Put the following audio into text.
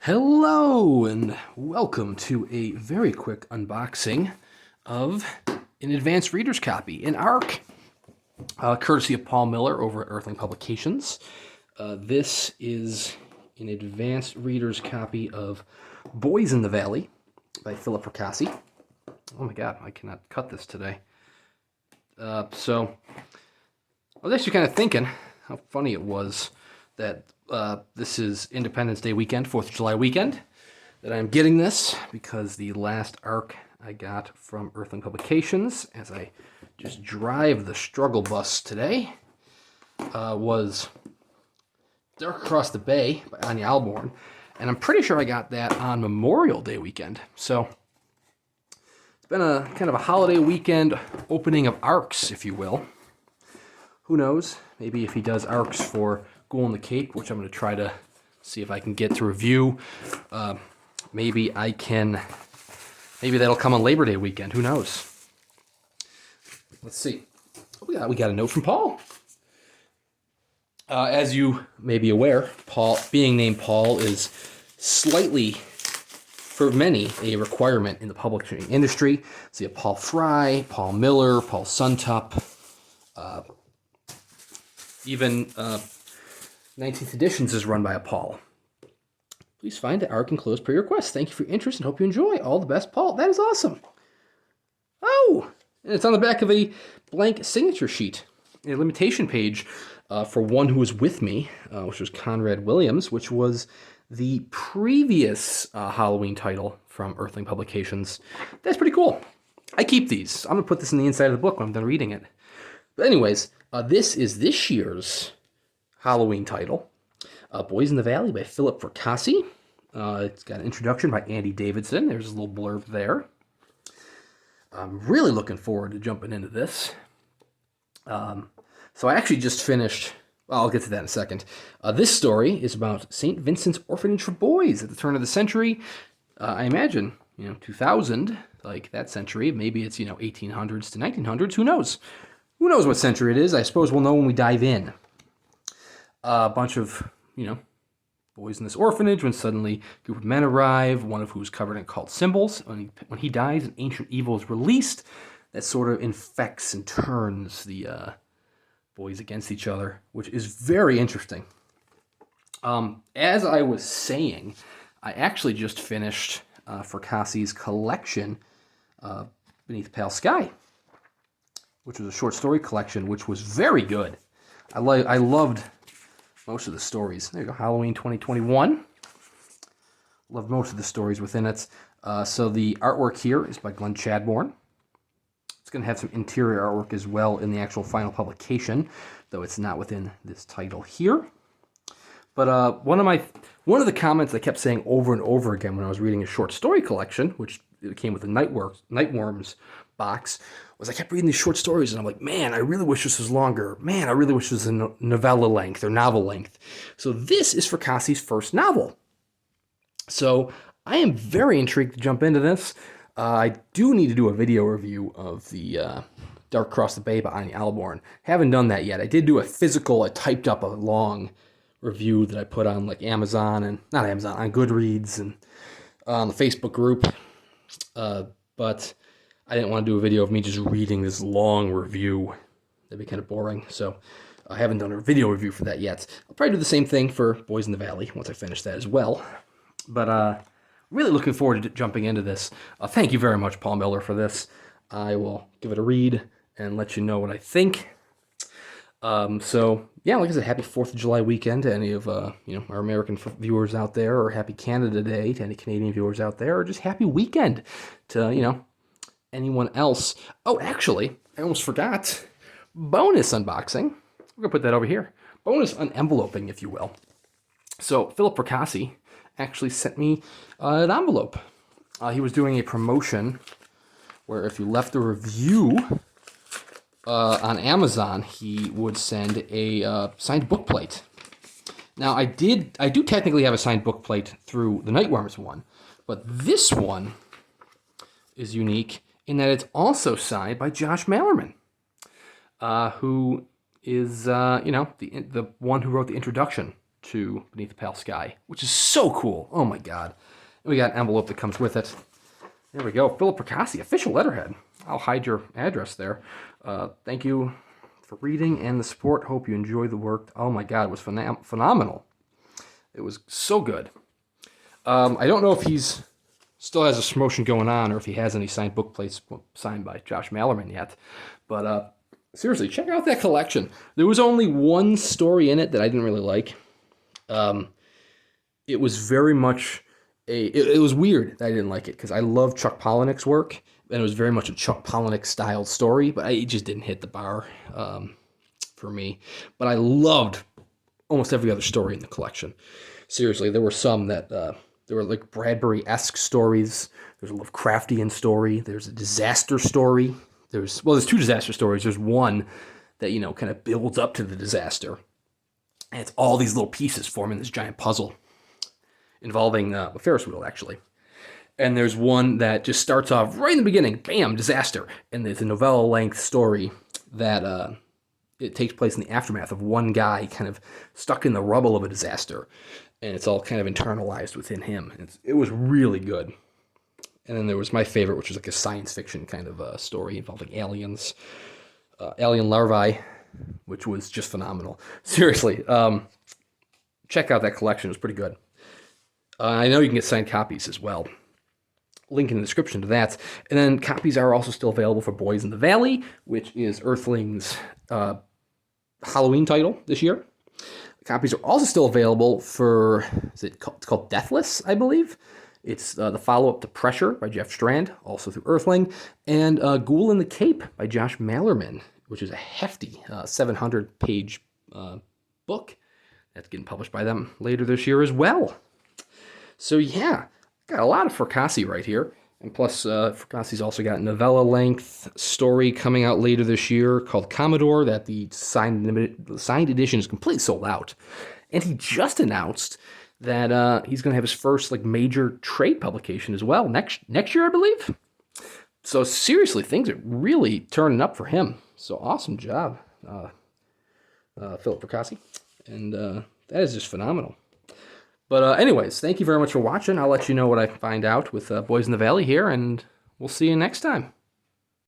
Hello and welcome to a very quick unboxing of an advanced reader's copy, an ARC, courtesy of Paul Miller over at Earthling Publications. This is an advanced reader's copy of Boys in the Valley by Philip Fracassi. Oh my god, I cannot cut this today. So I was actually kind of thinking how funny it was that this is Independence Day weekend, 4th of July weekend, that I'm getting this, because the last ARC I got from Earthling Publications, as I just drive the struggle bus today, was Dark Across the Bay by Anya Alborn, and I'm pretty sure I got that on Memorial Day weekend. So it's been a kind of a holiday weekend opening of ARCs, if you will. Who knows? Maybe if he does ARCs for Ghoul in the Cape, which I'm going to try to see if I can get to review. Maybe that'll come on Labor Day weekend. Who knows? Let's see. We got a note from Paul. As you may be aware, Paul, being named Paul, is slightly, for many, a requirement in the publishing industry. So you have Paul Fry, Paul Miller, Paul Suntup, even 19th Editions is run by a Paul. Please find the ARC enclosed per your request. Thank you for your interest and hope you enjoy. All the best, Paul. That is awesome. Oh, and it's on the back of a blank signature sheet, a limitation page for One Who Was With Me, which was Conrad Williams, which was the previous Halloween title from Earthling Publications. That's pretty cool. I keep these. I'm going to put this in the inside of the book when I'm done reading it. But anyways, this is this year's Halloween title, Boys in the Valley by Philip Fracassi. It's got an introduction by Andy Davidson. There's a little blurb there. I'm really looking forward to jumping into this. So I actually just finished, well, I'll get to that in a second. This story is about St. Vincent's Orphanage for Boys at the turn of the century. I imagine, 2000, like that century. Maybe it's, 1800s to 1900s. Who knows? Who knows what century it is? I suppose we'll know when we dive in. A bunch of, boys in this orphanage, when suddenly a group of men arrive, one of who's covered in occult symbols. When he dies, an ancient evil is released that sort of infects and turns the boys against each other, which is very interesting. As I was saying, I actually just finished Fracassi's collection, Beneath Pale Sky, which was a short story collection, which was very good. I loved most of the stories. There you go, Halloween 2021. Loved most of the stories within it. So the artwork here is by Glenn Chadbourne. It's going to have some interior artwork as well in the actual final publication, though it's not within this title here. But one of the comments I kept saying over and over again when I was reading a short story collection, which came with the Nightworms box, was I kept reading these short stories and I'm like, man, I really wish this was longer. Man, I really wish this was a novella length or novel length. So this is Fracassi's first novel. So I am very intrigued to jump into this. I do need to do a video review of the Dark Across the Bay by Anya Alborn. Haven't done that yet. I did do I typed up a long review that I put on like on Goodreads and on the Facebook group. But I didn't want to do a video of me just reading this long review. That'd be kind of boring. So I haven't done a video review for that yet. I'll probably do the same thing for Boys in the Valley once I finish that as well. But really looking forward to jumping into this. Thank you very much, Paul Miller, for this. I will give it a read and let you know what I think. So yeah, like I said, happy 4th of July weekend to any of our American viewers out there, or happy Canada Day to any Canadian viewers out there, or just happy weekend to anyone else. Oh, actually, I almost forgot. Bonus unboxing. We're gonna put that over here. Bonus unenveloping, if you will. So Philip Fracassi actually sent me an envelope. He was doing a promotion where if you left a review on Amazon, he would send a signed bookplate. Now, I do technically have a signed bookplate through the Nightworms one, but this one is unique in that it's also signed by Josh Malerman, who is the one who wrote the introduction to Beneath the Pale Sky, which is so cool. Oh my god. And we got an envelope that comes with it. There we go. Philip Fracassi, official letterhead. I'll hide your address there. Thank you for reading and the support. Hope you enjoy the work. Oh my god, it was phenomenal. It was so good. I don't know if he's still has a promotion going on or if he has any signed book plates signed by Josh Malerman yet. But seriously, check out that collection. There was only one story in it that I didn't really like. It was very much it was weird that I didn't like it because I love Chuck Palahniuk's work, and it was very much a Chuck Palahniuk style story, but it just didn't hit the bar for me. But I loved almost every other story in the collection. Seriously, there were some that there were like Bradbury-esque stories. There's a Lovecraftian story. There's a disaster story. There's two disaster stories. There's one that, kind of builds up to the disaster. And it's all these little pieces forming this giant puzzle involving a Ferris wheel, actually. And there's one that just starts off right in the beginning, bam, disaster. And it's a novella-length story that it takes place in the aftermath of one guy kind of stuck in the rubble of a disaster. And it's all kind of internalized within him. It was really good. And then there was my favorite, which was like a science fiction kind of story involving aliens, alien larvae, which was just phenomenal. Seriously, check out that collection. It was pretty good. I know you can get signed copies as well. Link in the description to that. And then copies are also still available for Boys in the Valley, which is Earthling's Halloween title this year. Copies are also still available for, it's called Deathless, I believe. It's the follow-up to Pressure by Jeff Strand, also through Earthling, and Ghoul in the Cape by Josh Malerman, which is a hefty 700-page book that's getting published by them later this year as well. So yeah, got a lot of Fracassi right here. And plus, Fracassi's also got a novella-length story coming out later this year called Commodore that the signed edition is completely sold out. And he just announced that he's going to have his first major trade publication as well next year, I believe. So seriously, things are really turning up for him. So awesome job, Philip Fracassi. And that is just phenomenal. But anyways, thank you very much for watching. I'll let you know what I find out with Boys in the Valley here, and we'll see you next time.